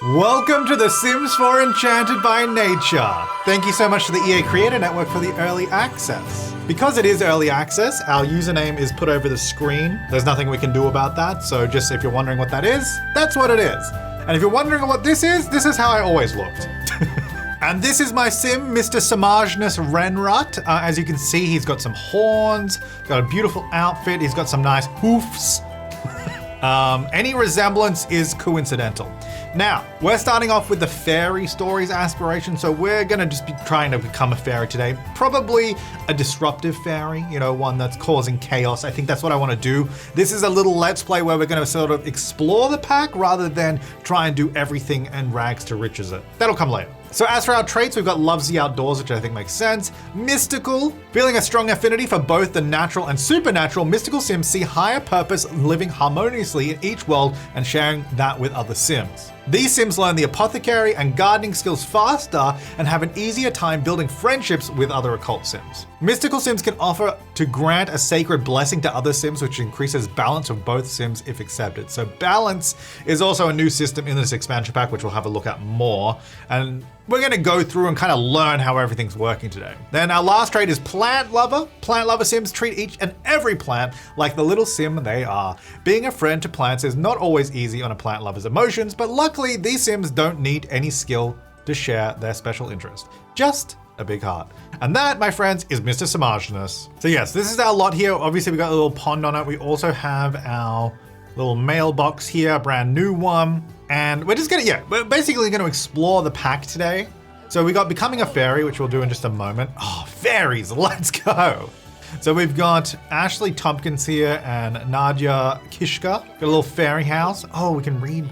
Welcome to The Sims 4 Enchanted by Nature. Thank you so much to the EA Creator Network for the early access. Because it is early access, our username is put over the screen. There's nothing we can do about that, so just if you're wondering what that is, that's what it is. And if you're wondering what this is how I always looked. And this is my sim, Mr. Samagenus Renrut. As you can see, he's got some horns, got a beautiful outfit, he's got some nice hoofs. Any resemblance is coincidental. Now, we're starting off with the fairy stories aspiration, so we're gonna just be trying to become a fairy today. Probably a disruptive fairy, you know, one that's causing chaos. I think that's what I wanna do. This is a little let's play where we're gonna sort of explore the pack rather than try and do everything and rags to riches it. That'll come later. So as for our traits, we've got loves the outdoors, which I think makes sense. Mystical, feeling a strong affinity for both the natural and supernatural, mystical sims see higher purpose living harmoniously in each world and sharing that with other sims. These sims learn the apothecary and gardening skills faster and have an easier time building friendships with other occult sims. Mystical sims can offer to grant a sacred blessing to other sims, which increases balance of both sims if accepted. So balance is also a new system in this expansion pack, which we'll have a look at more. And we're gonna go through and kind of learn how everything's working today. Then our last trait is plant lover. Plant lover sims treat each and every plant like the little sim they are. Being a friend to plants is not always easy on a plant lover's emotions, but luckily these sims don't need any skill to share their special interest. Just a big heart. And that, my friends, is Mr. Samagenus. So yes, this is our lot here. Obviously we got a little pond on it. We also have our little mailbox here, a brand new one. And we're just we're basically gonna explore the pack today. So we got becoming a fairy, which we'll do in just a moment. Oh, fairies, let's go. So we've got Ashley Tompkins here and Nadia Kishka. Got a little fairy house. Oh, we can read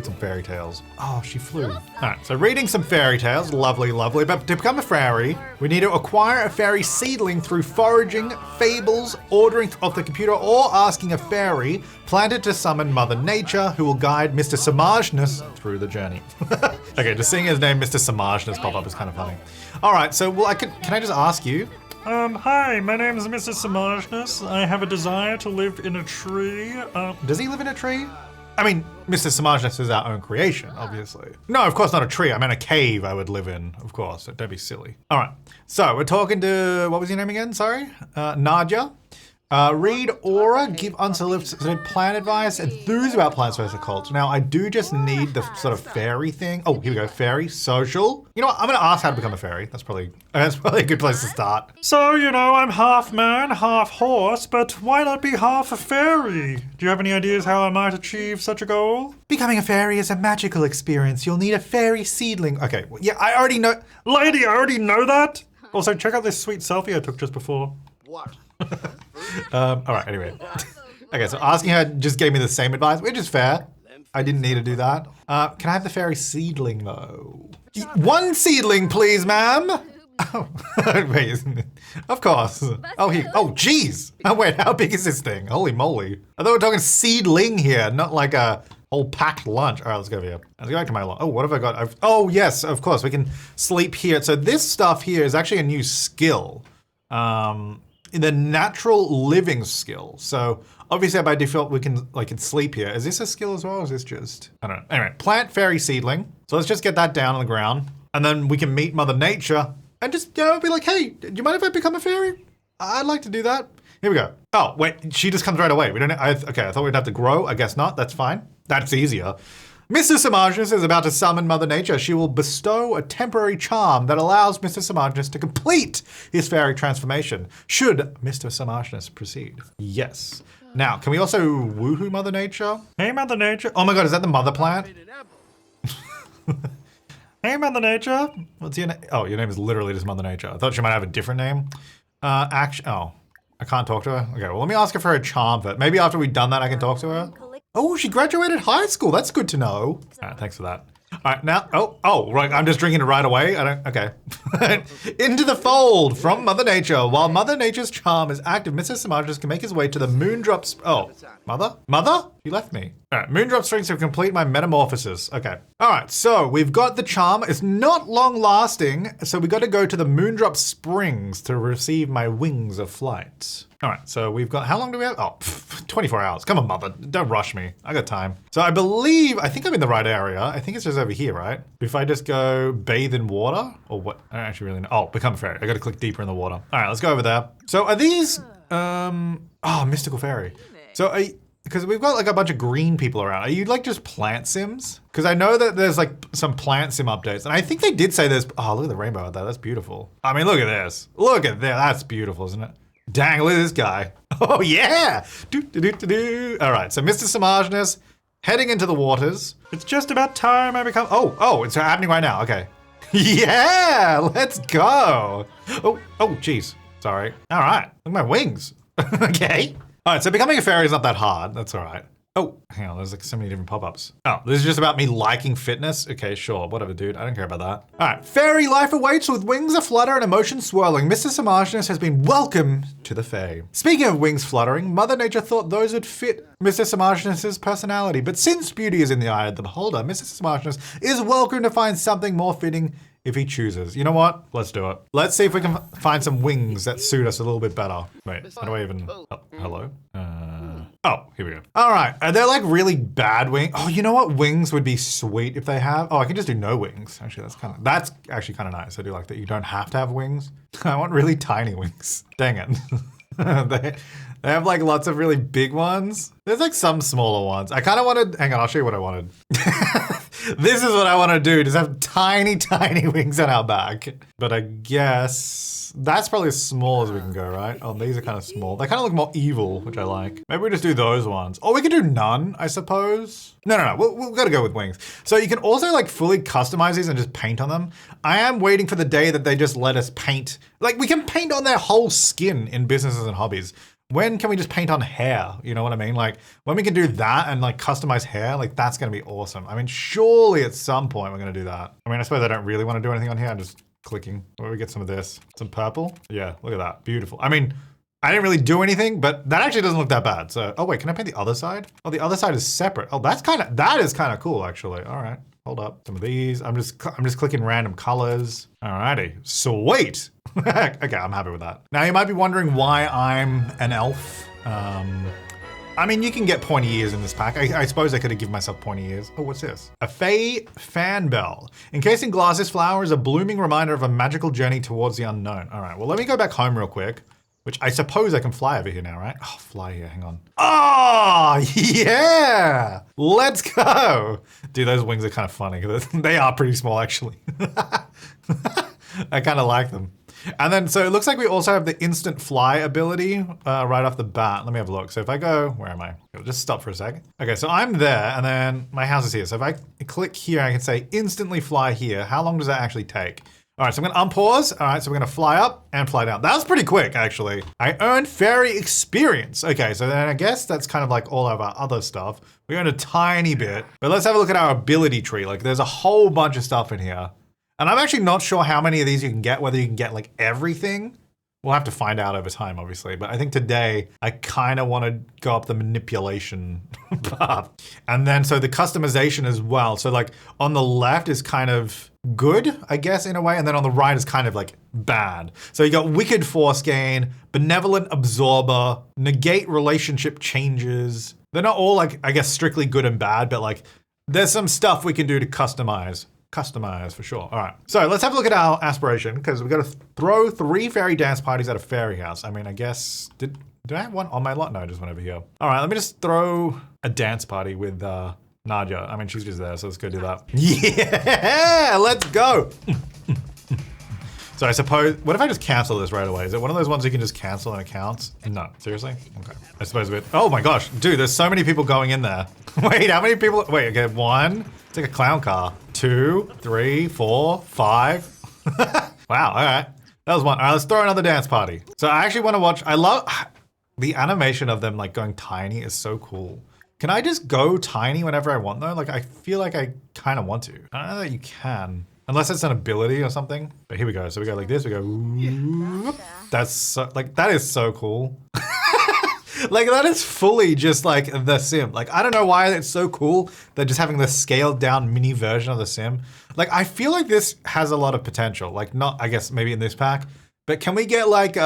some fairy tales. Oh, she flew. All right, so reading some fairy tales, lovely, lovely. But to become a fairy, we need to acquire a fairy seedling through foraging, fables, ordering off the computer, or asking a fairy planted to summon Mother Nature, who will guide Mr. Samagenus through the journey. Okay, just seeing his name, Mr. Samagenus, pop up is kind of funny. All right, so can I just ask you? Hi, my name is Mr. Samagenus. I have a desire to live in a tree. Does he live in a tree? I mean, Mr. Samagenus is our own creation, obviously. No, of course not a tree. I meant a cave I would live in, of course. Don't be silly. All right, so we're talking to, what was your name again? Sorry? Nadia. Read aura, give unsolicited plant advice, enthuse about plants versus cults. Now, I do just need the sort of fairy thing. Oh, here we go, fairy, social. You know what, I'm gonna ask how to become a fairy. That's probably a good place to start. So, you know, I'm half man, half horse, but why not be half a fairy? Do you have any ideas how I might achieve such a goal? Becoming a fairy is a magical experience. You'll need a fairy seedling. Okay, well, yeah, I already know. Lady, I already know that. Also, check out this sweet selfie I took just before. What? All right, anyway. Okay, so asking her just gave me the same advice, which is fair. I didn't need to do that. Can I have the fairy seedling, though? One seedling, please, ma'am. Oh, wait, of course. Oh, geez. Oh, wait, how big is this thing? Holy moly. I thought we were talking seedling here, not like a whole packed lunch. All right, let's go over here. Let's go back to my lot. Oh, what have I got? Oh, yes, of course, we can sleep here. So this stuff here is actually a new skill. In the natural living skill. So obviously by default we can sleep here. Is this a skill as well or is this just, I don't know. Anyway, plant fairy seedling. So let's just get that down on the ground and then we can meet Mother Nature and just, be like, hey, do you mind if I become a fairy? I'd like to do that. Here we go. Oh, wait, she just comes right away. We don't, okay, I thought we'd have to grow. I guess not, that's fine. That's easier. Mr. Samagenus is about to summon Mother Nature. She will bestow a temporary charm that allows Mr. Samagenus to complete his fairy transformation, should Mr. Samagenus proceed. Yes. Now, can we also woohoo Mother Nature? Hey, Mother Nature. Oh my God, is that the mother plant? Hey, Mother Nature. What's your name? Oh, your name is literally just Mother Nature. I thought she might have a different name. I can't talk to her? Okay, well, let me ask her for a charm first. Maybe after we've done that, I can talk to her. Oh, she graduated high school. That's good to know. All right, thanks for that. All right, now, right, I'm just drinking it right away. okay. Into the fold from Mother Nature. While Mother Nature's charm is active, Mr. Samagenus can make his way to the Moondrops. Oh, Mother? Mother? You left me. All right, Moondrop strings to complete my metamorphosis. Okay. All right, so we've got the charm. It's not long lasting, so we got to go to the Moondrop Springs to receive my wings of flight. All right, so we've got, how long do we have? Oh, 24 hours. Come on, mother. Don't rush me. I got time. So I think I'm in the right area. I think it's just over here, right? If I just go bathe in water, or what? I don't actually really know. Oh, become a fairy. I got to click deeper in the water. All right, let's go over there. So are these, mystical fairy. So because we've got like a bunch of green people around. Are you like just plant sims? Because I know that there's like some plant sim updates. And I think they did say there's, oh, look at the rainbow out there. That's beautiful. I mean, look at this. Look at that. That's beautiful, isn't it? Dang, look at this guy. Oh yeah. All right, so Mr. Samageness heading into the waters. It's just about time I become. Oh, it's happening right now. Okay. Yeah, let's go. Oh, geez. Sorry. All right, look at my wings. Okay. All right, so becoming a fairy is not that hard. That's all right. Oh, hang on, there's like so many different pop-ups. Oh, this is just about me liking fitness? Okay, sure, whatever, dude. I don't care about that. All right, fairy life awaits with wings aflutter and emotions swirling. Mr. Samageness has been welcomed to the Fae. Speaking of wings fluttering, Mother Nature thought those would fit Mr. Samageness' personality. But since beauty is in the eye of the beholder, Mr. Samageness is welcome to find something more fitting if he chooses. You know what? Let's do it. Let's see if we can find some wings that suit us a little bit better. Wait, how do I even... Oh, hello? Oh, here we go. All right, are there like really bad wings? Oh, you know what? Wings would be sweet if they have... Oh, I can just do no wings. Actually, that's actually kind of nice. I do like that you don't have to have wings. I want really tiny wings. Dang it. They have like lots of really big ones. There's like some smaller ones. I kind of wanted... Hang on, I'll show you what I wanted. This is what I want to do, just have tiny, tiny wings on our back. But I guess that's probably as small as we can go, right? Oh, these are kind of small. They kind of look more evil, which I like. Maybe we just do those ones. Or we could do none, I suppose. No. We've got to go with wings. So you can also like fully customize these and just paint on them. I am waiting for the day that they just let us paint. Like we can paint on their whole skin in businesses and hobbies. When can we just paint on hair? You know what I mean? Like when we can do that and like customize hair, like that's gonna be awesome. I mean, surely at some point we're gonna do that. I mean, I suppose I don't really want to do anything on here. I'm just clicking. Where do we get some of this? Some purple? Yeah, look at that. Beautiful. I mean, I didn't really do anything, but that actually doesn't look that bad. So, oh wait, can I paint the other side? Oh, the other side is separate. Oh, that is kind of cool actually. All right, hold up. Some of these. I'm just clicking random colors. Alrighty, sweet. Okay, I'm happy with that. Now you might be wondering why I'm an elf. I mean, you can get pointy ears in this pack. I suppose I could have given myself pointy ears. Oh, what's this? A Fae fan bell. Encased in glass, this flower is a blooming reminder of a magical journey towards the unknown. All right, well, let me go back home real quick, which I suppose I can fly over here now, right? Oh, fly here, hang on. Oh, yeah! Let's go! Dude, those wings are kind of funny. They are pretty small, actually. I kind of like them. And then, so it looks like we also have the instant fly ability right off the bat. Let me have a look. So if I go, where am I? I'll just stop for a second. Okay, so I'm there and then my house is here. So if I click here, I can say instantly fly here. How long does that actually take? All right, so I'm gonna unpause. All right, so we're gonna fly up and fly down. That was pretty quick, actually. I earned fairy experience. Okay, so then I guess that's kind of like all of our other stuff. We earned a tiny bit, but let's have a look at our ability tree. Like there's a whole bunch of stuff in here. And I'm actually not sure how many of these you can get, whether you can get like everything. We'll have to find out over time, obviously. But I think today, I kind of want to go up the manipulation path. And then, so the customization as well. So like on the left is kind of good, I guess, in a way. And then on the right is kind of like bad. So you got Wicked Force Gain, Benevolent Absorber, Negate Relationship Changes. They're not all like, I guess, strictly good and bad, but like there's some stuff we can do to customize. Customize for sure. All right, so let's have a look at our aspiration because we've got to throw 3 fairy dance parties at a fairy house. I mean, I guess, did I have one on my lot? No, I just went over here. All right, let me just throw a dance party with Nadia. I mean, she's just there, so let's go do that. Yeah, let's go. So I suppose, what if I just cancel this right away? Is it one of those ones you can just cancel and it counts? No, seriously? Okay. I suppose oh my gosh, dude, there's so many people going in there. Wait, how many people? Wait, okay, 1, it's like a clown car. 2, 3, 4, 5. Wow, all right. That was 1. All right, let's throw another dance party. So I actually want to watch, I love, the animation of them like going tiny is so cool. Can I just go tiny whenever I want though? Like, I feel like I kind of want to. I don't know that you can. Unless it's an ability or something. But here we go. So we go like this, we go, ooh. That's so, like, that is so cool. Like that is fully just like the sim. Like I don't know why it's so cool that just having the scaled down mini version of the sim. Like I feel like this has a lot of potential. Like not, I guess maybe in this pack, but can we get like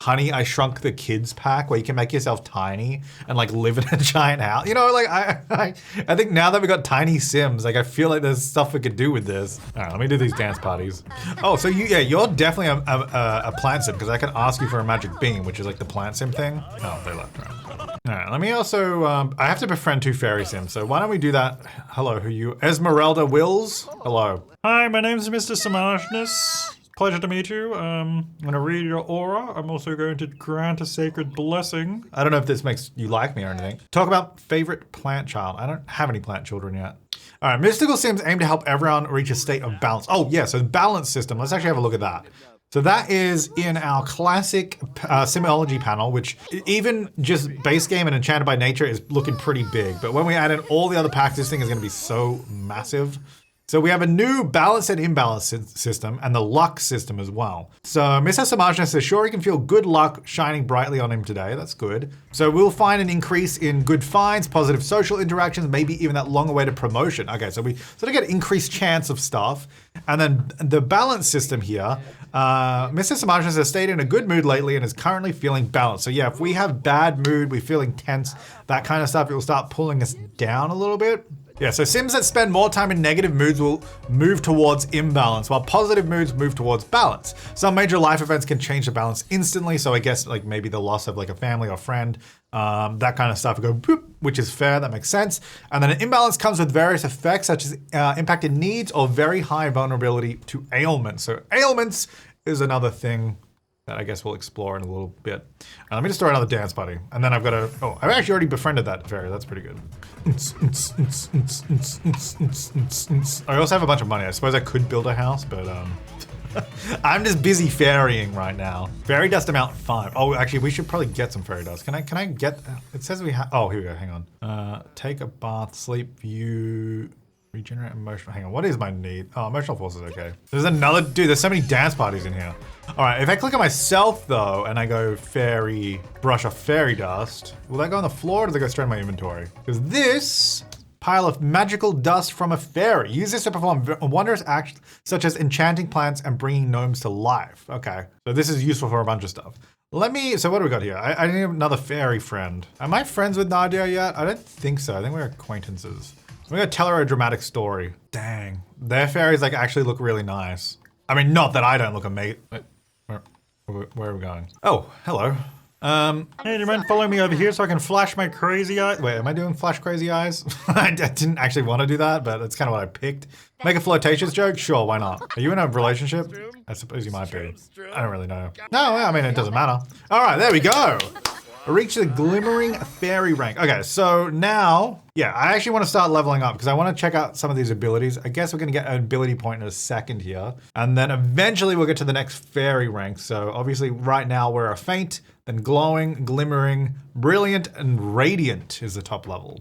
Honey, I Shrunk the Kids pack where you can make yourself tiny and like live in a giant house? You know, like I think now that we got tiny sims, like I feel like there's stuff we could do with this. All right, let me do these dance parties. Oh, so you're definitely a plant sim because I can ask you for a magic beam, which is like the plant sim thing. Oh, they left. All right, let me also, I have to befriend 2 fairy sims, so why don't we do that? Hello, who are you? Esmeralda Wills? Hello. Hi, my name's Mr. Samargenus. Pleasure to meet you. I'm gonna read your aura. I'm also going to grant a sacred blessing. I don't know if this makes you like me or anything. Talk about favorite plant child. I don't have any plant children yet. All right, mystical sims aim to help everyone reach a state of balance. Oh yeah, so the balance system. Let's actually have a look at that. So that is in our classic Simology panel, which even just base game and Enchanted by Nature is looking pretty big. But when we add in all the other packs, this thing is gonna be so massive. So we have a new balance and imbalance system and the luck system as well. So Mr. Samargenus says, sure, he can feel good luck shining brightly on him today. That's good. So we'll find an increase in good finds, positive social interactions, maybe even that long-awaited promotion. Okay, so we sort of get increased chance of stuff. And then the balance system here, Mr. Samargenus has stayed in a good mood lately and is currently feeling balanced. So yeah, if we have bad mood, we're feeling tense, that kind of stuff, it will start pulling us down a little bit. Yeah, so sims that spend more time in negative moods will move towards imbalance, while positive moods move towards balance. Some major life events can change the balance instantly, so I guess like maybe the loss of like a family or friend, that kind of stuff, go boop, which is fair, that makes sense. And then an imbalance comes with various effects such as impacted needs or very high vulnerability to ailments. So ailments is another thing that I guess we'll explore in a little bit. Let me just throw another dance party. And then I've got to, oh, I've actually already befriended that fairy. That's pretty good. I also have a bunch of money. I suppose I could build a house, but I'm just busy fairying right now. Fairy dust amount 5. Oh, actually, we should probably get some fairy dust. Can I get, it says we have, oh, here we go, hang on. Take a bath, sleep, view, regenerate emotional, hang on, what is my need? Oh, emotional force is okay. There's another, dude, there's so many dance parties in here. All right, if I click on myself though, and I go fairy, brush off fairy dust, will that go on the floor or does it go straight in my inventory? Because this pile of magical dust from a fairy. Use this to perform wondrous acts such as enchanting plants and bringing gnomes to life. Okay, so this is useful for a bunch of stuff. So what do we got here? I need another fairy friend. Am I friends with Nadia yet? I don't think so, I think we're acquaintances. I'm gonna tell her a dramatic story. Dang, their fairies like actually look really nice. I mean, not that I don't look amazing. Where are we going? Oh, hello. Hey, do you mind following me over here so I can flash my crazy eye? Wait, am I doing flash crazy eyes? I didn't actually want to do that, but that's kind of what I picked. Make a flirtatious joke? Sure, why not? Are you in a relationship? I suppose you might be. I don't really know. No, I mean, it doesn't matter. All right, there we go. Reach the glimmering fairy rank. Okay, so now, yeah, I actually want to start leveling up because I want to check out some of these abilities. I guess we're going to get an ability point in a second here. And then eventually we'll get to the next fairy rank. So obviously right now we're a faint, then glowing, glimmering, brilliant, and radiant is the top level.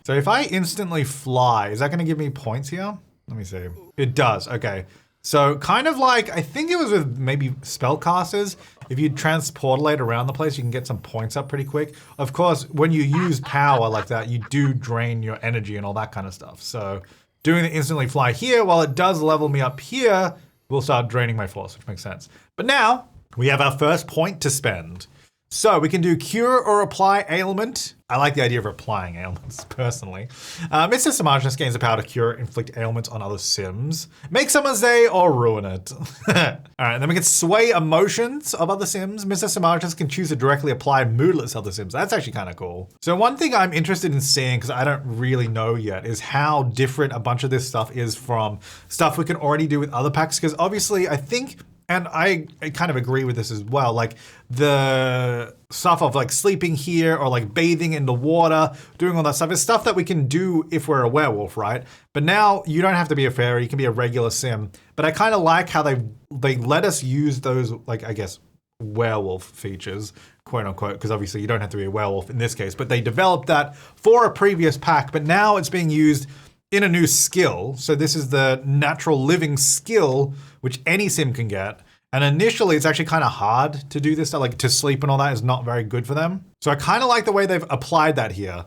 So if I instantly fly, is that going to give me points here? Let me see. It does, okay. So kind of like, I think it was with maybe spellcasters, if you transportalate around the place, you can get some points up pretty quick. Of course, when you use power like that, you do drain your energy and all that kind of stuff. So doing the instantly fly here, while it does level me up here, will start draining my force, which makes sense. But now, we have our first point to spend. So we can do cure or apply ailment. I like the idea of applying ailments, personally. Mr. Samargenus gains the power to cure, inflict ailments on other sims, make someone's day, or ruin it. All right, then we can sway emotions of other sims. Mr. Samargenus can choose to directly apply moodless other sims. That's actually kind of cool. So one thing I'm interested in seeing, because I don't really know yet, is how different a bunch of this stuff is from stuff we can already do with other packs. Because obviously, I think, and I kind of agree with this as well, like the stuff of like sleeping here or like bathing in the water, doing all that stuff is stuff that we can do if we're a werewolf, right? But now you don't have to be a fairy, you can be a regular sim. But I kind of like how they let us use those, like, I guess, werewolf features, quote unquote, because obviously you don't have to be a werewolf in this case, but they developed that for a previous pack, but now it's being used in a new skill. So this is the natural living skill, which any sim can get. And initially, it's actually kind of hard to do this stuff, like to sleep and all that is not very good for them. So I kind of like the way they've applied that here.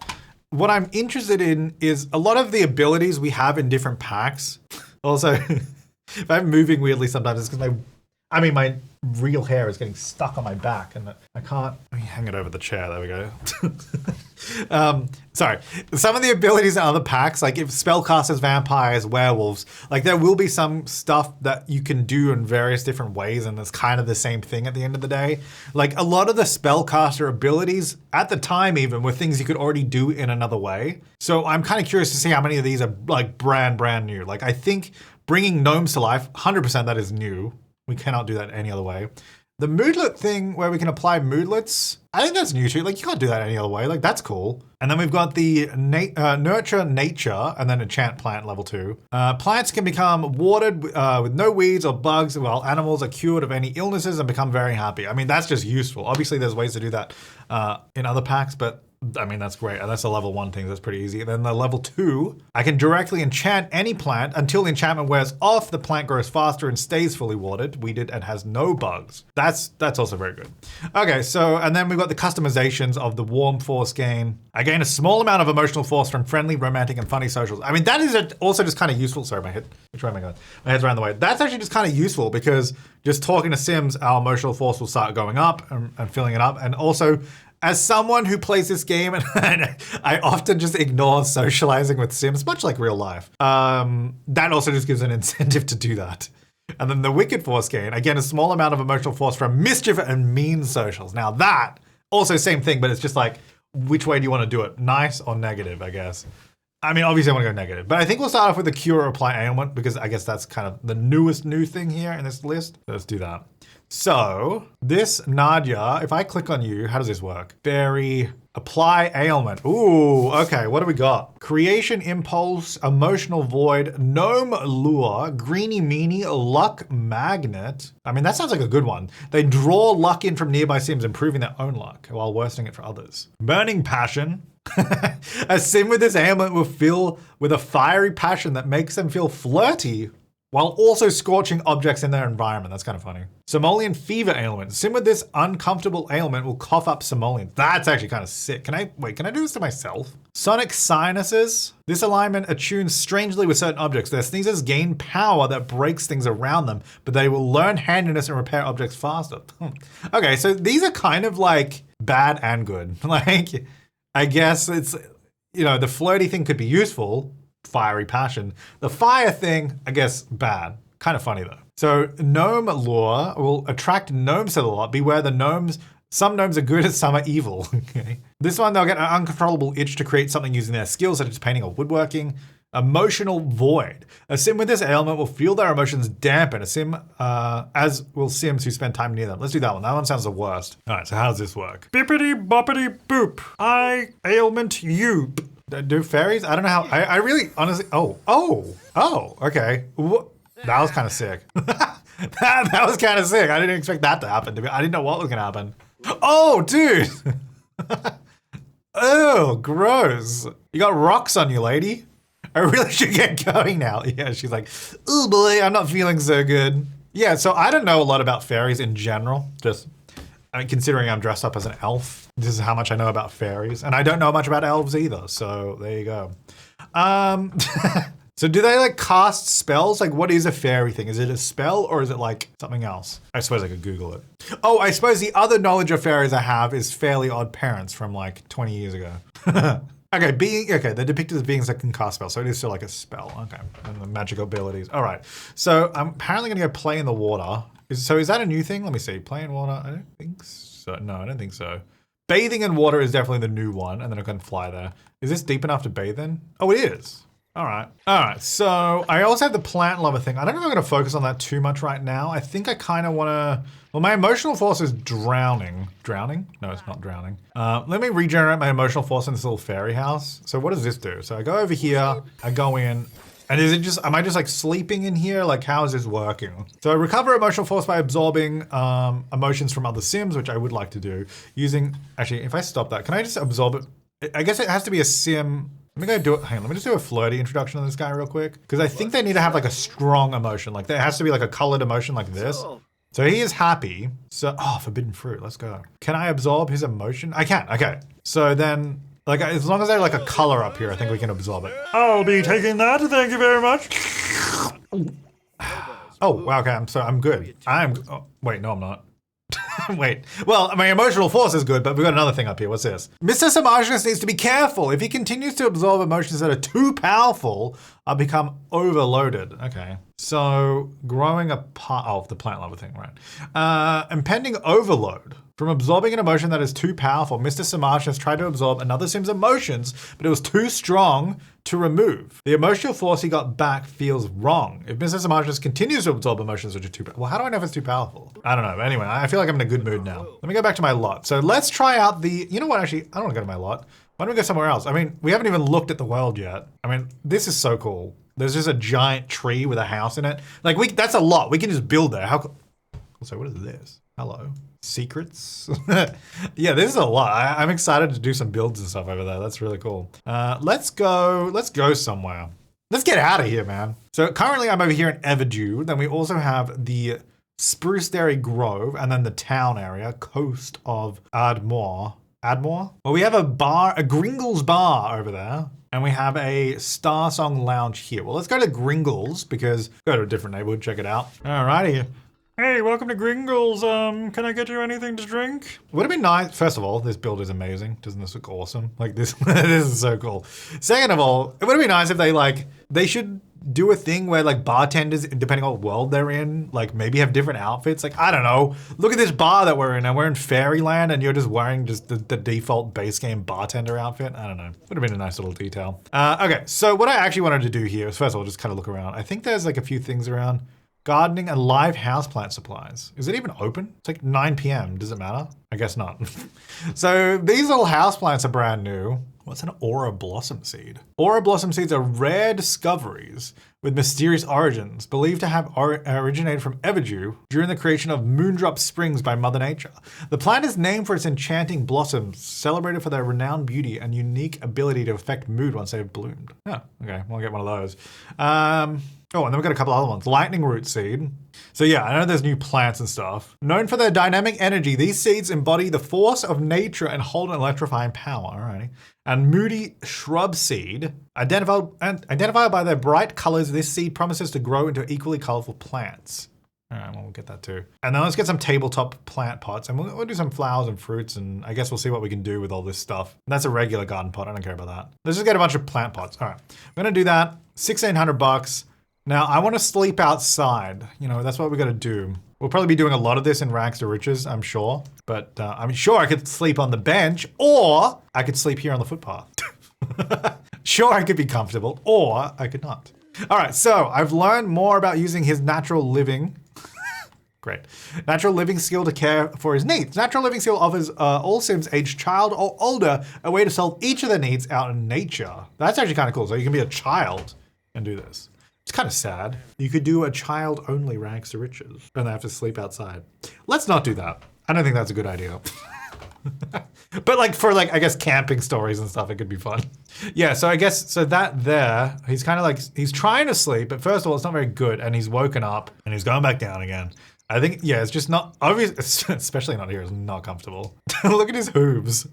What I'm interested in is a lot of the abilities we have in different packs. Also, if I'm moving weirdly sometimes, it's because my real hair is getting stuck on my back and I can't. Let me hang it over the chair. There we go. Sorry. Some of the abilities in other packs, like if spellcasters, vampires, werewolves, like there will be some stuff that you can do in various different ways and it's kind of the same thing at the end of the day. Like a lot of the spellcaster abilities at the time even were things you could already do in another way. So I'm kind of curious to see how many of these are like brand new. Like I think bringing gnomes to life, 100% that is new. We cannot do that any other way. The moodlet thing where we can apply moodlets, I think that's new too. Like you can't do that any other way. Like that's cool. And then we've got the nurture nature and then enchant plant level 2. Plants can become watered with no weeds or bugs while animals are cured of any illnesses and become very happy. I mean, that's just useful. Obviously there's ways to do that in other packs, but I mean, that's great. That's a level 1 thing. That's pretty easy. And then the level 2, I can directly enchant any plant until the enchantment wears off. The plant grows faster and stays fully watered, weeded, and has no bugs. That's also very good. Okay, so, and then we've got the customizations of the warm force gain. I gain a small amount of emotional force from friendly, romantic, and funny socials. I mean, that is also just kind of useful. Sorry, which way am I going? My head's around the way. That's actually just kind of useful because just talking to Sims, our emotional force will start going up and filling it up. And also, as someone who plays this game, and I often just ignore socializing with Sims, much like real life, that also just gives an incentive to do that. And then the wicked force gain, again, a small amount of emotional force from mischief and mean socials. Now that, also same thing, but it's just like, which way do you want to do it? Nice or negative, I guess. I mean, obviously I want to go negative, but I think we'll start off with the cure or apply ailment because I guess that's kind of the new thing here in this list. Let's do that. So this Nadia, if I click on you, how does this work? Fairy, apply ailment. Ooh, okay, what do we got? Creation impulse, emotional void, gnome lure, greeny meanie, luck magnet. I mean, that sounds like a good one. They draw luck in from nearby Sims, improving their own luck while worsening it for others. Burning passion. A Sim with this ailment will fill with a fiery passion that makes them feel flirty while also scorching objects in their environment. That's kind of funny. Simoleon fever ailment. Sim with this uncomfortable ailment will cough up simoleon. That's actually kind of sick. Can I do this to myself? Sonic sinuses. This alignment attunes strangely with certain objects. Their sneezes gain power that breaks things around them, but they will learn handiness and repair objects faster. Okay, so these are kind of like bad and good. Like, I guess it's, the flirty thing could be useful. Fiery passion. The fire thing, I guess, bad. Kind of funny though. So gnome lure will attract gnomes to the lot. Beware the gnomes. Some gnomes are good and some are evil. Okay. This one, they'll get an uncontrollable itch to create something using their skills, such as painting or woodworking. Emotional void. A Sim with this ailment will feel their emotions dampen. A Sim, as will Sims who spend time near them. Let's do that one. That one sounds the worst. All right, so how does this work? Bippity boppity boop. I ailment you. Do fairies? I don't know how. I really, honestly. Oh. Okay. That was kind of sick. that was kind of sick. I didn't expect that to happen to me. I didn't know what was gonna happen. Oh, dude. Oh, gross. You got rocks on you, lady. I really should get going now. Yeah, she's like, oh boy, I'm not feeling so good. Yeah, so I don't know a lot about fairies in general. Considering I'm dressed up as an elf, this is how much I know about fairies. And I don't know much about elves either, so there you go. So do they like cast spells? Like what is a fairy thing? Is it a spell or is it like something else? I suppose I could Google it. Oh, I suppose the other knowledge of fairies I have is Fairly Odd Parents from like 20 years ago. Okay, they're depicted as beings that can cast spells, so it is still like a spell. Okay, and the magical abilities. All right, so I'm apparently gonna go play in the water. Is that a new thing? Let me see. Play in water. I don't think so. No, I don't think so. Bathing in water is definitely the new one, and then I can fly there. Is this deep enough to bathe in? Oh, it is. All right. So I also have the plant lover thing. I don't know if I'm going to focus on that too much right now. I think I kind of want to. Well, my emotional force is drowning. Drowning? No, it's not drowning. Let me regenerate my emotional force in this little fairy house. So what does this do? So I go over here. I go in. And am I just like sleeping in here? Like how is this working? So I recover emotional force by absorbing emotions from other Sims, which I would like to do actually, if I stop that, can I just absorb it? I guess it has to be a Sim. Let me go do it. Hang on, let me just do a flirty introduction of this guy real quick. Because I think they need to have like a strong emotion. Like there has to be like a colored emotion like this. So he is happy. So, forbidden fruit. Let's go. Can I absorb his emotion? I can. Okay. So then, like, as long as there's like a color up here, I think we can absorb it. I'll be taking that, thank you very much. Oh, wow, okay, I'm good. Wait, no, I'm not. Wait. Well, my emotional force is good, but we've got another thing up here. What's this? Mr. Samajian needs to be careful. If he continues to absorb emotions that are too powerful, I'll become overloaded. Okay. So, growing a part... Oh, the plant level thing, right. Impending overload. From absorbing an emotion that is too powerful, Mr. Samajian has tried to absorb another Sim's emotions, but it was too strong to remove. The emotional force he got back feels wrong. If Mr. Samajian continues to absorb emotions which are too powerful... Well, how do I know if it's too powerful? I don't know. But anyway, I feel like I'm in a good mood now. Let me go back to my lot. So let's try out the... You know what, actually, I don't want to go to my lot. Why don't we go somewhere else? I mean, we haven't even looked at the world yet. I mean, this is so cool. There's just a giant tree with a house in it. Like, that's a lot. We can just build there. How... So what is this? Hello. Secrets? Yeah, this is a lot. I'm excited to do some builds and stuff over there. That's really cool. Let's go somewhere. Let's get out of here, man. So currently I'm over here in Everdew. Then we also have the Spruceberry Grove and then the town area, coast of Ardmore. Ardmore? Well, we have a bar, a Gringles Bar over there. And we have a Star Song Lounge here. Well, let's go to Gringles because go to a different neighborhood, check it out. Alrighty. Hey, welcome to Gringles. Can I get you anything to drink? Would it be nice? First of all, this build is amazing. Doesn't this look awesome? Like this, this is so cool. Second of all, it would be nice if they should do a thing where like bartenders, depending on what world they're in, like maybe have different outfits. Like, I don't know. Look at this bar that we're in and we're in Fairyland and you're just wearing just the default base game bartender outfit. I don't know. Would have been a nice little detail. Okay, so what I actually wanted to do here is first of all, just kind of look around. I think there's like a few things around. Gardening and live houseplant supplies. Is it even open? It's like 9 p.m. Does it matter? I guess not. So these little houseplants are brand new. What's an Aura Blossom Seed? Aura Blossom Seeds are rare discoveries with mysterious origins, believed to have originated from Everdew during the creation of Moondrop Springs by Mother Nature. The plant is named for its enchanting blossoms, celebrated for their renowned beauty and unique ability to affect mood once they have bloomed. Oh, okay, we'll get one of those. Oh, and then we've got a couple other ones. Lightning Root Seed. So yeah, I know there's new plants and stuff. Known for their dynamic energy, these seeds embody the force of nature and hold an electrifying power. Alrighty. And Moody Shrub Seed. Identified by their bright colors, this seed promises to grow into equally colorful plants. All right, well, we'll get that too. And then let's get some tabletop plant pots and we'll do some flowers and fruits and I guess we'll see what we can do with all this stuff. And that's a regular garden pot, I don't care about that. Let's just get a bunch of plant pots. All right, I'm gonna do that, $1,600. Now, I wanna sleep outside. You know, that's what we gotta do. We'll probably be doing a lot of this in Rags to Riches, I'm sure. But I mean, sure, I could sleep on the bench or I could sleep here on the footpath. Sure, I could be comfortable or I could not. All right, so I've learned more about using his natural living. Great. Natural living skill to care for his needs. Natural living skill offers all Sims aged child or older a way to solve each of their needs out in nature. That's actually kind of cool. So you can be a child and do this. It's kind of sad. You could do a child only Rags to Riches and they have to sleep outside. Let's not do that. I don't think that's a good idea. But like for like, I guess camping stories and stuff, it could be fun. Yeah, so I guess, so that there, he's kind of like, he's trying to sleep, but first of all, it's not very good. And he's woken up and he's going back down again. I think, yeah, it's just not, obvious, especially not here, it's not comfortable. Look at his hooves.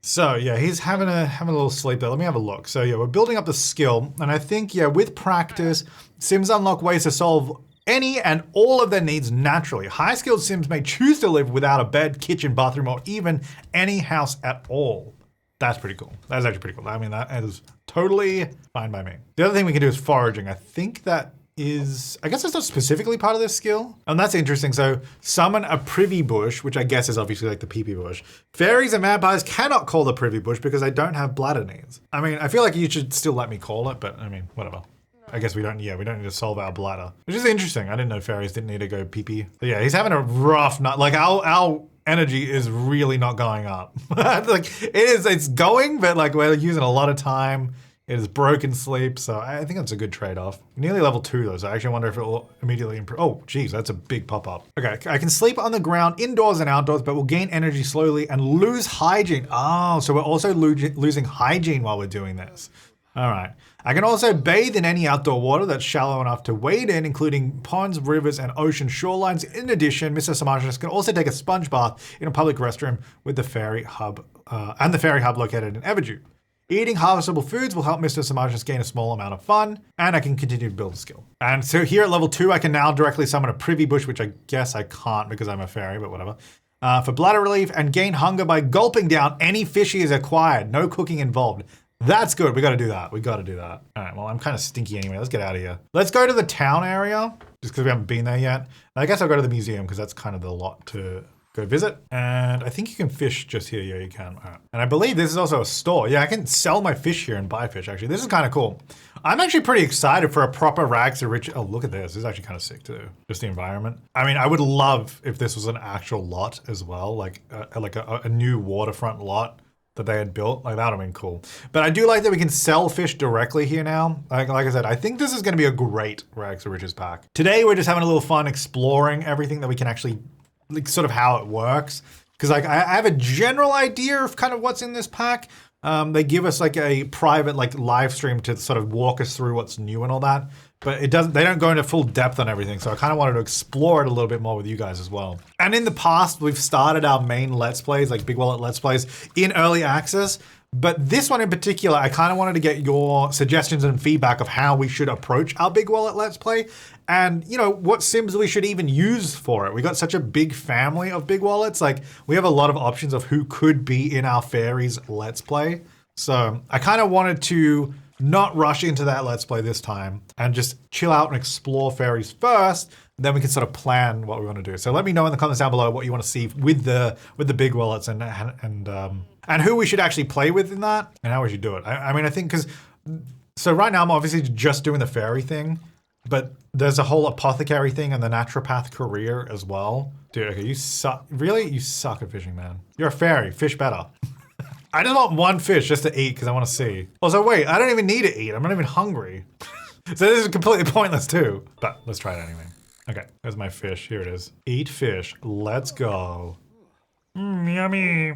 So yeah, he's having a little sleep there. Let me have a look. So yeah, we're building up the skill. And I think, yeah, with practice, Sims unlock ways to solve any and all of their needs naturally. High-skilled Sims may choose to live without a bed, kitchen, bathroom, or even any house at all. That's pretty cool. That's actually pretty cool. I mean, that is totally fine by me. The other thing we can do is foraging. I think that is, I guess that's not specifically part of this skill. And that's interesting. So summon a privy bush, which I guess is obviously like the pee-pee bush. Fairies and vampires cannot call the privy bush because they don't have bladder needs. I mean, I feel like you should still let me call it, but I mean, whatever. I guess we don't need to solve our bladder. Which is interesting. I didn't know fairies didn't need to go pee-pee. But yeah, he's having a rough night. Like our energy is really not going up. Like it's going, but like we're using a lot of time. It is broken sleep, so I think that's a good trade-off. Nearly level 2 though, so I actually wonder if it will immediately improve. Oh, geez, that's a big pop-up. Okay, I can sleep on the ground indoors and outdoors, but will gain energy slowly and lose hygiene. Oh, so we're also losing hygiene while we're doing this. All right. I can also bathe in any outdoor water that's shallow enough to wade in, including ponds, rivers, and ocean shorelines. In addition, Mr. Samartius can also take a sponge bath in a public restroom with the Fairy Hub and the Fairy Hub located in Everdew. Eating harvestable foods will help Mr. Samartius gain a small amount of fun, and I can continue to build a skill. And so here at level 2, I can now directly summon a privy bush, which I guess I can't because I'm a fairy, but whatever. For bladder relief, and gain hunger by gulping down any fish he has acquired. No cooking involved. That's good. We got to do that. We got to do that. All right. Well, I'm kind of stinky anyway. Let's get out of here. Let's go to the town area just because we haven't been there yet. And I guess I'll go to the museum because that's kind of the lot to go visit. And I think you can fish just here. Yeah, you can. All right. And I believe this is also a store. Yeah, I can sell my fish here and buy fish, actually. This is kind of cool. I'm actually pretty excited for a proper rags to riches. Oh, look at this. This is actually kind of sick too. Just the environment. I mean, I would love if this was an actual lot as well, like a new waterfront lot that they had built. Like, that would have been cool. But I do like that we can sell fish directly here now. Like I said, I think this is going to be a great rags to riches pack. Today, we're just having a little fun exploring everything that we can actually, like, sort of how it works. Because like I have a general idea of kind of what's in this pack. They give us like a private like live stream to sort of walk us through what's new and all that. But they don't go into full depth on everything. So I kind of wanted to explore it a little bit more with you guys as well. And in the past, we've started our main Let's Plays, like Big Wallet Let's Plays, in early access. But this one in particular, I kind of wanted to get your suggestions and feedback of how we should approach our Big Wallet Let's Play. And, you know, what sims we should even use for it. We got such a big family of big wallets. Like, we have a lot of options of who could be in our Fairies Let's Play. So I kind of wanted to not rush into that Let's Play this time and just chill out and explore Fairies first. Then we can sort of plan what we want to do. So let me know in the comments down below what you want to see with the big wallets and who we should actually play with in that and how we should do it. I mean, I think so right now I'm obviously just doing the fairy thing, but there's a whole apothecary thing and the naturopath career as well. Dude, okay, you suck. Really? You suck at fishing, man. You're a fairy. Fish better. I just want one fish just to eat because I want to see. Also, wait, I don't even need to eat. I'm not even hungry. So this is completely pointless too. But let's try it anyway. Okay, there's my fish. Here it is. Eat fish. Let's go. Yummy.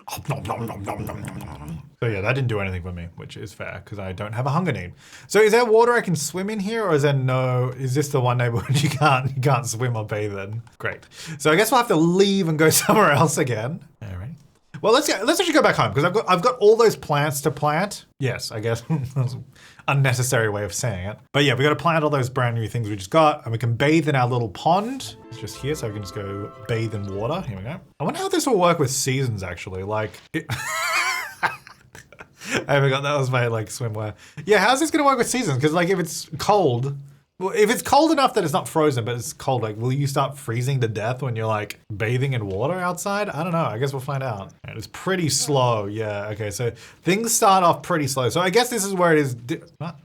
So yeah, that didn't do anything for me, which is fair because I don't have a hunger need. So is there water I can swim in here, or is there no? Is this the one neighborhood you can't swim or bathe in? Great. So I guess we'll have to leave and go somewhere else again. All right. Well, let's actually go back home because I've got all those plants to plant. Yes, I guess that's an unnecessary way of saying it. But yeah, we got to plant all those brand new things we just got, and we can bathe in our little pond. It's just here, so we can just go bathe in water. Here we go. I wonder how this will work with seasons, actually. Like, I forgot that was my like swimwear. Yeah, how's this gonna work with seasons? Because like, if it's cold. Well, if it's cold enough that it's not frozen, but it's cold, like, will you start freezing to death when you're, like, bathing in water outside? I don't know. I guess we'll find out. It's pretty slow. Yeah, okay. So things start off pretty slow. So I guess this is where it is.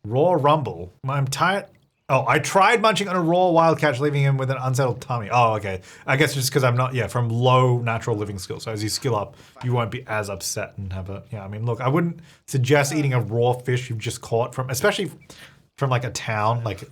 Raw rumble. I'm tired. Oh, I tried munching on a raw wild catch, leaving him with an unsettled tummy. Oh, okay. I guess just because I'm not, from low natural living skills. So as you skill up, you won't be as upset and have a, I mean, look, I wouldn't suggest eating a raw fish you've just caught from, especially from like a town, like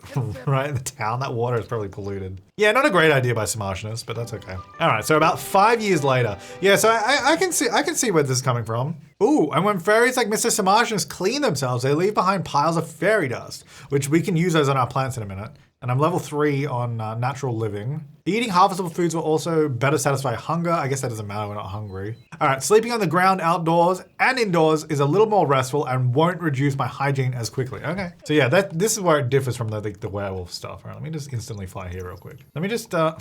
right in the town, that water is probably polluted. Yeah, not a great idea by Samartius, but that's okay. All right, so about 5 years later. Yeah, so I can see where this is coming from. Ooh, and when fairies like Mr. Samartius clean themselves, they leave behind piles of fairy dust, which we can use those on our plants in a minute. And I'm level 3 on natural living. Eating harvestable foods will also better satisfy hunger. I guess that doesn't matter, we're not hungry. All right, sleeping on the ground outdoors and indoors is a little more restful and won't reduce my hygiene as quickly. Okay, so yeah, this is where it differs from the werewolf stuff. All right, let me just instantly fly here real quick. Let me just, I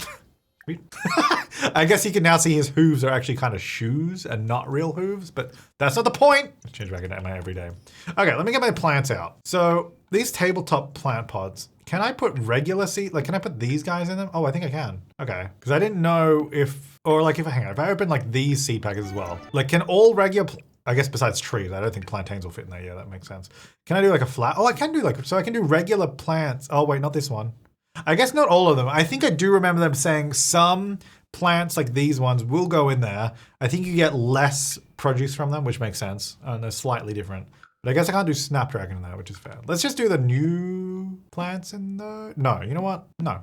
guess you can now see his hooves are actually kind of shoes and not real hooves, but that's not the point. Let's change back into my everyday. Okay, let me get my plants out. So these tabletop plant pods, can I put regular seed? Like, can I put these guys in them? Oh, I think I can. Okay, because I didn't know if I open like these seed packets as well, like can all regular, I guess besides trees, I don't think plantains will fit in there. Yeah, that makes sense. Can I do like a flat? Oh, I can do so I can do regular plants. Oh wait, not this one. I guess not all of them. I think I do remember them saying some plants like these ones will go in there. I think you get less produce from them, which makes sense. And they're slightly different. But I guess I can't do Snapdragon in there, which is fair. Let's just do the new plants in the... No, you know what? No.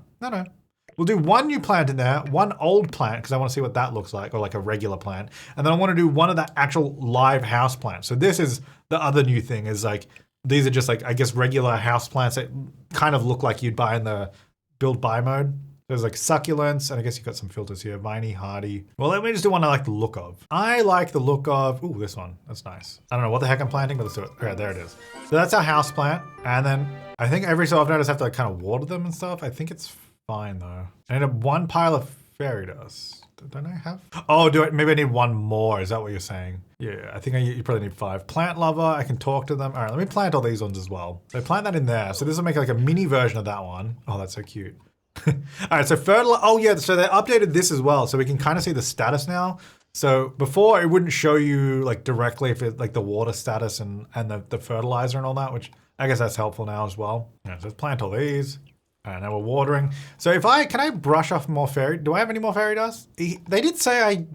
We'll do one new plant in there, one old plant, because I want to see what that looks like, or like a regular plant. And then I want to do one of the actual live house plants. So this is the other new thing is like, these are just like, I guess, regular house plants that kind of look like you'd buy in the build buy mode. There's like succulents, and I guess you've got some filters here. Viney, hardy. Well, let me just do one I like the look of. I like the look of, ooh, this one. That's nice. I don't know what the heck I'm planting, but let's do it. Okay, there it is. So that's our house plant. And then I think every so often I just have to like kind of water them and stuff. I think it's fine though. I need one pile of fairy dust. Don't I have? Oh, maybe I need one more. Is that what you're saying? Yeah, I think you probably need 5. Plant lover, I can talk to them. All right, let me plant all these ones as well. So plant that in there. So this will make like a mini version of that one. Oh, that's so cute. All right, so fertilizer. Oh yeah, so they updated this as well. So we can kind of see the status now. So before it wouldn't show you like directly if it like the water status and the fertilizer and all that, which I guess that's helpful now as well. All right, so let's plant all these. All right, now we're watering. So can I brush off more fairy? Do I have any more fairy dust? They did say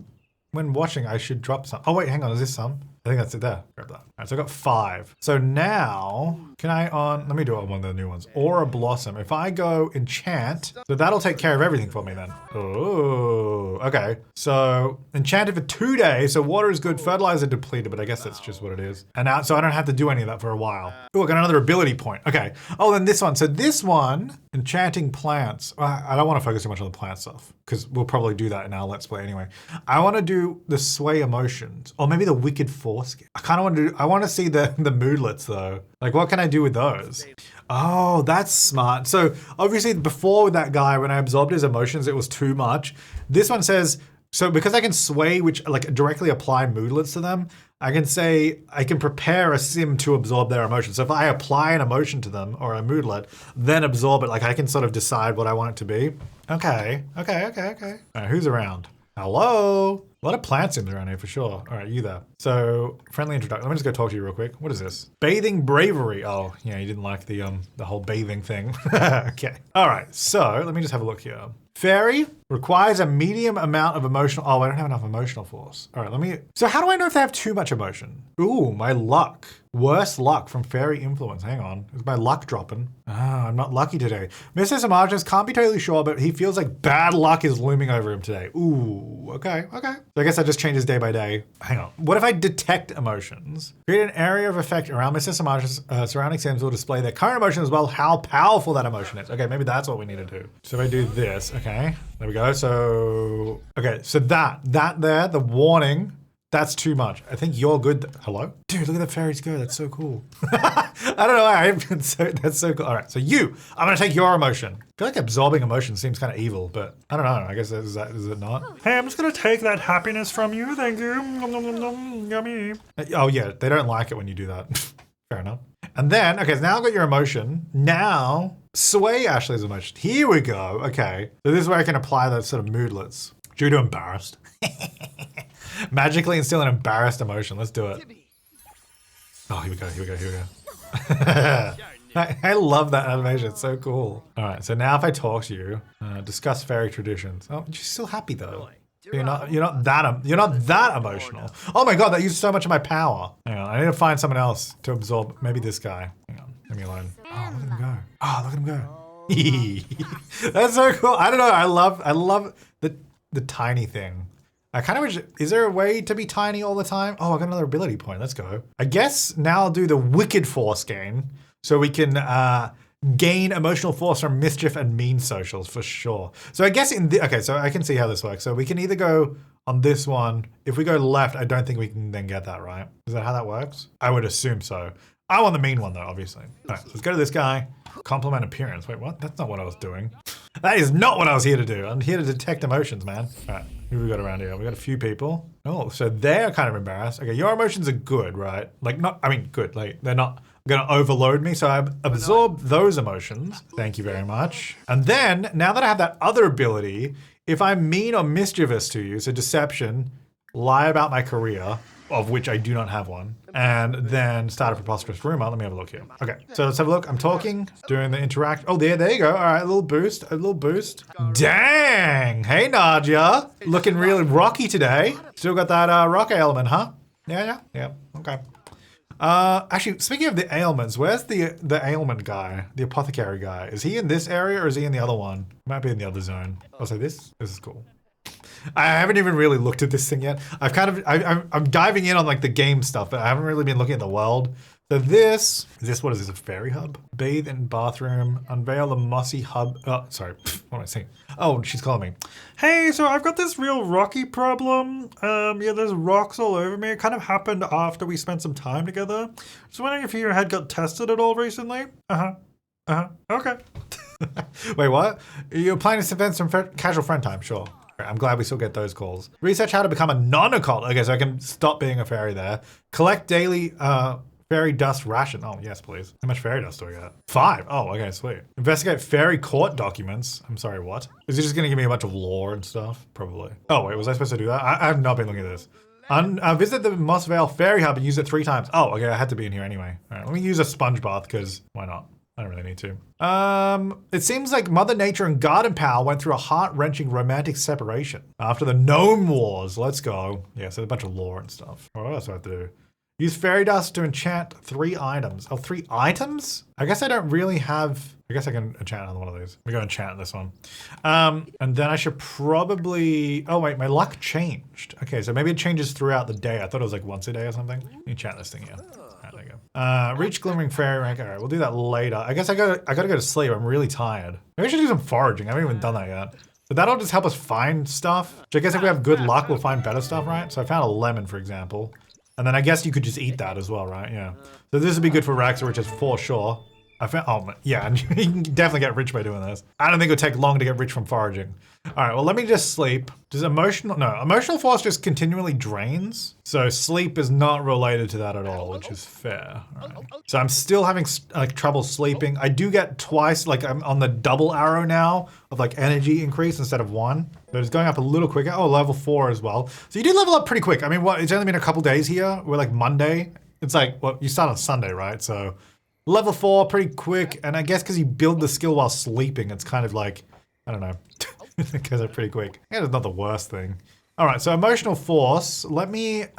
when watching, I should drop some. Oh wait, hang on, is this some? I think that's it there. Grab that. All right, so I got 5. So now, can I let me do it on one of the new ones. Aura Blossom. If I go enchant, so that'll take care of everything for me then. Oh, okay. So enchanted for 2 days. So water is good, fertilizer depleted, but I guess that's just what it is. And now, so I don't have to do any of that for a while. Oh, I got another ability point. Okay. Oh, then this one. So this one, Enchanting Plants. I don't want to focus too much on the plant stuff because we'll probably do that in our Let's Play anyway. I want to do the Sway Emotions or maybe the Wicked Foreskin. I kind of want to I want to see the moodlets though. Like what can I do with those? Oh, that's smart. So obviously before with that guy, when I absorbed his emotions, it was too much. This one says, so because I can sway, which like directly apply moodlets to them, I can say, I can prepare a sim to absorb their emotions. So if I apply an emotion to them or a moodlet, then absorb it, like I can sort of decide what I want it to be. Okay. All right, who's around? Hello? A lot of plant sims around here for sure. All right, you there. So, friendly introduction. Let me just go talk to you real quick. What is this? Bathing bravery. Oh, yeah, you didn't like the whole bathing thing. Okay. All right, so let me just have a look here. Fairy requires a medium amount of emotional. Oh, I don't have enough emotional force. All right, so how do I know if they have too much emotion? Ooh, my luck. Worst luck from fairy influence. Hang on. Is my luck dropping? Ah, I'm not lucky today. Mr. Samajas can't be totally sure, but he feels like bad luck is looming over him today. Ooh, okay. So I guess that just changes day by day. Hang on. What if I detect emotions? Create an area of effect around Mr. Samajas' surrounding sims will display their current emotion as well, how powerful that emotion is. Okay, maybe that's what we need to do. So if I do this, okay, there we go. So, okay, so that there, the warning, that's too much. I think you're good. Hello? Dude, look at the fairies go. That's so cool. I don't know. That's so cool. All right, so I'm going to take your emotion. I feel like absorbing emotion seems kind of evil, but I don't know. I guess is it not? Hey, I'm just going to take that happiness from you. Thank you. Nom, nom, nom, nom. Yummy. Oh, yeah. They don't like it when you do that. Fair enough. And then, okay, so now I've got your emotion. Now, sway Ashley's emotion. Here we go. Okay. So this is where I can apply those sort of moodlets. Due to embarrassed. Magically instill an embarrassed emotion. Let's do it. Oh, here we go. I love that animation. It's so cool. All right, so now if I talk to you, discuss fairy traditions. Oh, you're still happy though. You're not that emotional. Oh my god, that used so much of my power. Hang on, I need to find someone else to absorb. Maybe this guy. Hang on, leave me alone. Oh, look at him go. That's so cool. I don't know. I love the tiny thing. I kind of wish, is there a way to be tiny all the time? Oh, I got another ability point. Let's go. I guess now I'll do the Wicked Force gain so we can gain emotional force from mischief and mean socials for sure. So I guess okay, so I can see how this works. So we can either go on this one. If we go left, I don't think we can then get that, right? Is that how that works? I would assume so. I want the mean one though, obviously. All right, so let's go to this guy. Compliment appearance. Wait, what? That's not what I was doing. That is not what I was here to do. I'm here to detect emotions, man. All right, who have we got around here? We got a few people. Oh, so they're kind of embarrassed. Okay, your emotions are good, right? Like good. Like they're not gonna overload me. So I absorb those emotions. Thank you very much. And then now that I have that other ability, if I'm mean or mischievous to you, so deception, lie about my career, of which I do not have one, and then start a preposterous rumor. Let me have a look here. Okay, so let's have a look. I'm talking, doing the interact. Oh, there you go. All right, a little boost. Dang! Hey, Nadia. Looking really rocky today. Still got that rock element, huh? Yeah, okay. Actually, speaking of the ailments, where's the ailment guy, the apothecary guy? Is he in this area or is he in the other one? Might be in the other zone. Also, this is cool. I haven't even really looked at this thing yet. I'm diving in on like the game stuff, but I haven't really been looking at the world. So what is this, a fairy hub? Bathe in bathroom, unveil the mossy hub. Oh, sorry, what am I saying? Oh, she's calling me. Hey, so I've got this real rocky problem. Yeah, there's rocks all over me. It kind of happened after we spent some time together. Just wondering if your head got tested at all recently? Okay. Wait, what? You're planning to spend some casual friend time, sure. I'm glad we still get those calls. Research how to become a non-occult. Okay, so I can stop being a fairy there. Collect daily fairy dust ration. Oh, yes, please. How much fairy dust do I get? 5. Oh, okay, sweet. Investigate fairy court documents. I'm sorry, what? Is he just gonna give me a bunch of lore and stuff? Probably. Oh, wait, was I supposed to do that? I have not been looking at this. Visit the Moss Vale Fairy Hub and use it 3 times. Oh, okay, I had to be in here anyway. All right, let me use a sponge bath, because why not? I don't really need to. It seems like Mother Nature and Garden Pal went through a heart-wrenching romantic separation after the Gnome Wars. Let's go. Yeah, so a bunch of lore and stuff. What else do I have to do? Use fairy dust to enchant 3 items. Oh, 3 items? I guess I don't really have... I guess I can enchant another one of these. We go enchant this one. And then I should probably... Oh, wait, my luck changed. Okay, so maybe it changes throughout the day. I thought it was like once a day or something. Let me enchant this thing here. Alright, there you go. Reach Glimmering Fairy rank. Alright, we'll do that later. I guess I gotta go to sleep. I'm really tired. Maybe I should do some foraging. I haven't even done that yet. But that'll just help us find stuff. Which I guess if we have good luck, we'll find better stuff, right? So I found a lemon, for example. And then I guess you could just eat that as well, right? Yeah. So this would be good for Raxa, which is for sure. I found, oh yeah, and you can definitely get rich by doing this. I don't think it would take long to get rich from foraging. All right, well, let me just sleep. Does emotional force just continually drains. So sleep is not related to that at all, which is fair. All right. So I'm still having like trouble sleeping. I do get twice, like I'm on the double arrow now of like energy increase instead of 1. But it's going up a little quicker. Oh, level 4 as well. So you do level up pretty quick. I mean, what? It's only been a couple days here. We're like Monday. It's like, well, you start on Sunday, right? So level 4, pretty quick. And I guess because you build the skill while sleeping, it's kind of like, I don't know. It goes up pretty quick. Yeah, it's not the worst thing. All right, so emotional force. Let me, is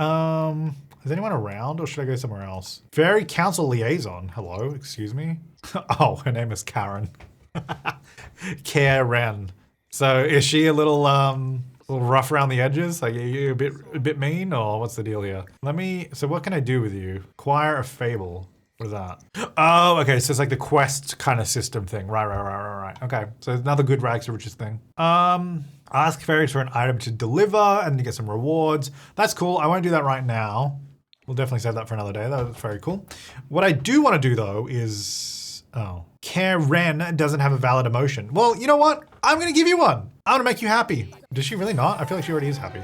anyone around or should I go somewhere else? Fairy Council Liaison. Hello, excuse me. Oh, her name is Karen. Karen. So is she a little rough around the edges? Like, are you a bit mean or what's the deal here? So what can I do with you? Acquire a Fable. What is that? Oh, okay, so it's like the quest kind of system thing. Right. Okay, so another good rags to riches thing. Ask fairies for an item to deliver and you get some rewards. That's cool. I won't do that right now. We'll definitely save that for another day. That's very cool. What I do want to do though is, Karen doesn't have a valid emotion. Well, you know what? I'm gonna give you one. I'm gonna make you happy. Does she really not? I feel like she already is happy.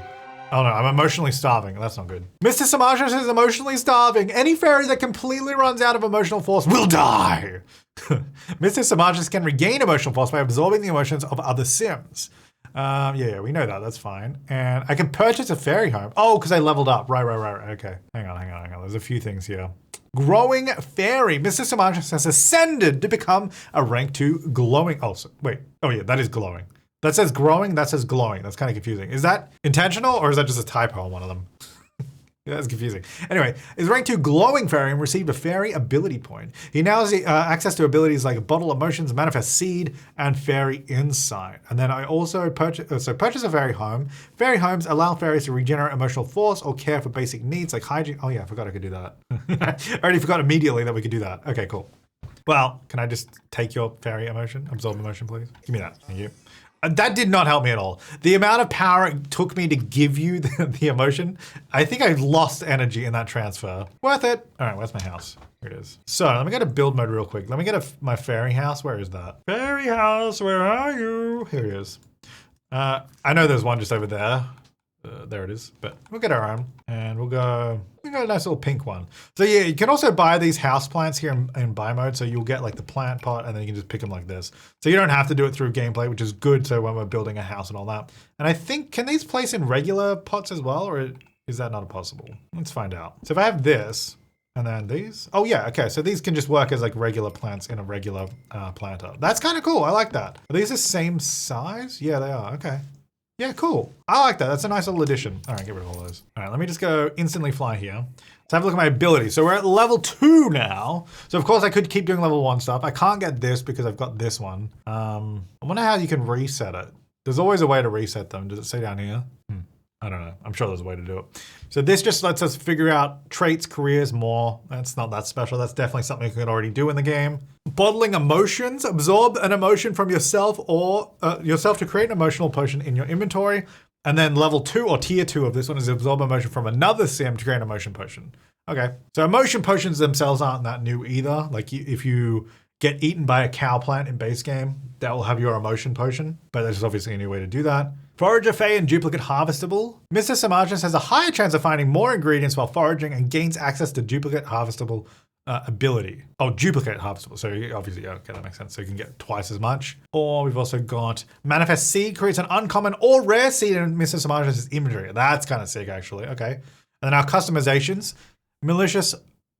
Oh no, I'm emotionally starving. That's not good. Mr. Samashas is emotionally starving. Any fairy that completely runs out of emotional force will die. Mr. Samashas can regain emotional force by absorbing the emotions of other Sims. Yeah, we know that. That's fine. And I can purchase a fairy home. Oh, because I leveled up. Right. Okay. Hang on. There's a few things here. Growing fairy. Mr. Samashas has ascended to become a rank 2 glowing. Oh, wait. Oh yeah, that is glowing. That says growing, that says glowing. That's kind of confusing. Is that intentional or is that just a typo on one of them? Yeah, that's confusing. Anyway, is rank 2 glowing fairy and received a fairy ability point. He now has access to abilities like bottle emotions, manifest seed, and fairy insight. And then I also purchase a fairy home. Fairy homes allow fairies to regenerate emotional force or care for basic needs like hygiene. Oh yeah, I forgot I could do that. I already forgot immediately that we could do that. Okay, cool. Well, can I just take your fairy emotion? Absorb emotion, please. Give me that. Thank you. That did not help me at all. The amount of power it took me to give you the emotion, I think I lost energy in that transfer. Worth it. All right, where's my house? Here it is. So let me go to build mode real quick. Let me get my fairy house. Where is that? Fairy house, where are you? Here it is. I know there's one just over there. There it is, but we'll get our own and we'll go a nice little pink one. So yeah, you can also buy these house plants here in buy mode. So you'll get like the plant pot and then you can just pick them like this. So you don't have to do it through gameplay, which is good. So when we're building a house and all that. And I think, can these place in regular pots as well? Or is that not possible? Let's find out. So if I have this and then these, oh yeah, okay. So these can just work as like regular plants in a regular planter. That's kind of cool. I like that. Are these the same size? Yeah, they are. Okay. Yeah, cool. I like that. That's a nice little addition. All right, get rid of all those. All right, let me just go instantly fly here. Let's have a look at my ability. So we're at level 2 now. So of course I could keep doing level 1 stuff. I can't get this because I've got this one. I wonder how you can reset it. There's always a way to reset them. Does it say down here? I don't know. I'm sure there's a way to do it. So this just lets us figure out traits, careers more. That's not that special. That's definitely something you can already do in the game. Bottling emotions. Absorb an emotion from yourself or yourself to create an emotional potion in your inventory. And then level 2 or tier 2 of this one is absorb emotion from another sim to create an emotion potion. Okay. So emotion potions themselves aren't that new either. Like if you get eaten by a cow plant in base game, that will have your emotion potion. But there's obviously a new way to do that. Forager Fey and duplicate harvestable. Mr. Samajas has a higher chance of finding more ingredients while foraging and gains access to duplicate harvestable ability. Oh, duplicate harvestable. So obviously, okay, that makes sense. So you can get twice as much. Or we've also got Manifest Seed creates an uncommon or rare seed in Mr. Samajas' inventory. That's kind of sick, actually. Okay. And then our customizations. Malicious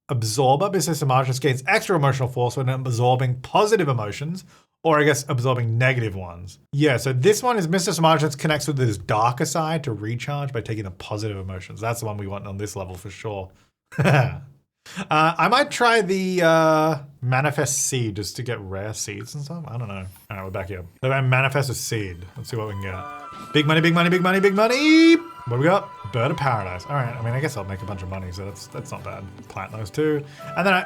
Absorber. Mr. Samajas gains extra emotional force when absorbing positive emotions. Or I guess absorbing negative ones. Yeah, so this one is Mr. Samajas connects with his darker side to recharge by taking the positive emotions. That's the one we want on this level for sure. I might try the Manifest Seed just to get rare seeds and stuff. I don't know. All right, we're back here. So I manifest a seed. Let's see what we can get. Big money, big money, big money, big money. What do we got? Bird of Paradise. All right, I mean, I guess I'll make a bunch of money, so that's not bad. Plant those too. And then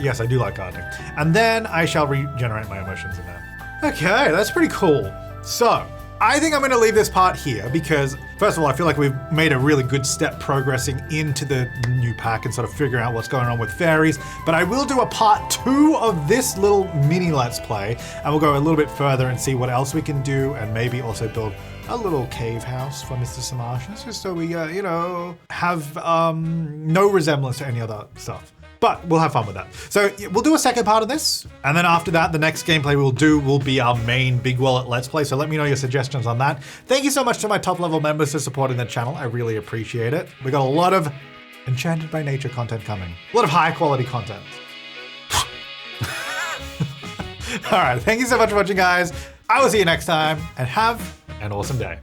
yes, I do like gardening. And then I shall regenerate my emotions in there. Okay, that's pretty cool. So, I think I'm going to leave this part here because, first of all, I feel like we've made a really good step progressing into the new pack and sort of figuring out what's going on with fairies. But I will do a part 2 of this little mini Let's Play, and we'll go a little bit further and see what else we can do, and maybe also build a little cave house for Mr. Samajas, just so we, have no resemblance to any other stuff. But we'll have fun with that. So we'll do a second part of this. And then after that, the next gameplay we'll do will be our main Big Wallet Let's Play. So let me know your suggestions on that. Thank you so much to my top level members for supporting the channel. I really appreciate it. We got a lot of Enchanted by Nature content coming. A lot of high quality content. All right, thank you so much for watching, guys. I will see you next time and have an awesome day.